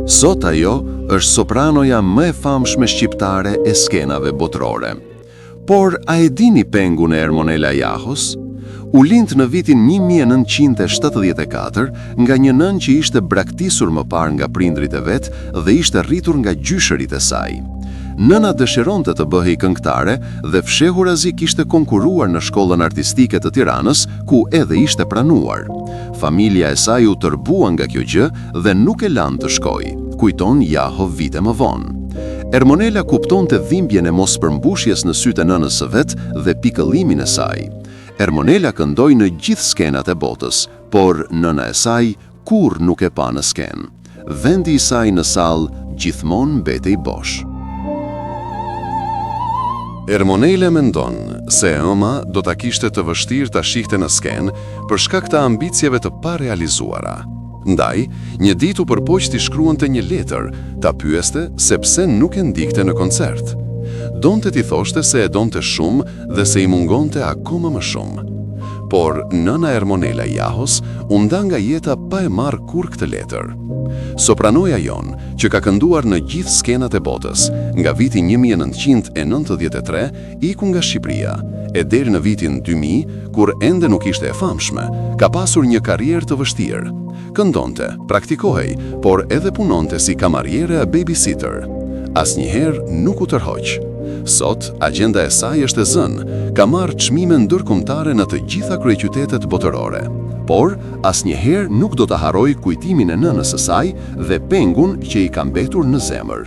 Sot ajo është sopranoja më e famshme shqiptare e skenave botërore. Por a e dini pengun e Ermonela Jahos? U lind në vitin 1974 nga një nën që ishte braktisur më parë nga prindrit e vet dhe ishte rritur nga gjyshërit e saj. Nëna dëshironte të bëhej këngëtare dhe fshehurazi kishte konkuruar në shkollën artistike të Tiranës, ku edhe ishte pranuar. Familja e saj u tërbua nga kjo gjë dhe nuk e lan të shkojë, kujton Jaho vite më vonë. Ermonela kuptonte dhimbjen e mospërmbushjes në sytë e nënës së vet dhe pikëllimin e saj. Ermonela këndoi në gjithë skenat e botës, por nëna e saj kurrë nuk e pa në skenë. Vendi i saj në sallë gjithmonë mbetej bosh. Ermonela mendon se ëma do ta kishte të vështirë ta shihte në skenë për shkak të ambicieve të parealizuara. Ndaj, një ditë u përpoq t'i shkruante një letër, ta pyeste se pse nuk e ndikte në koncert. Donte t'i thoshte se e donte shumë dhe se i mungonte akoma më shumë. Por nëna Ermonela Jahos u nda nga jeta pa e marrë kurrë këtë letër. Sopranoja jon, që ka kënduar në gjithë skenat e botës, nga viti 1993 iku nga Shqipëria, e deri në vitin 2000, kur ende nuk ishte e famshme, ka pasur një karrierë të vështirë. Këndonte, praktikohej, por edhe punonte si kamariere e babysitter. Asnjëherë nuk u tërhoq. Sot, agjenda e saj është e zënë, ka marrë çmime ndërkombëtare në të gjitha kryeqytetet botërore. Por, asnjëherë nuk do të harroj kujtimin e nënës së saj dhe pengun që i ka mbetur në zemër.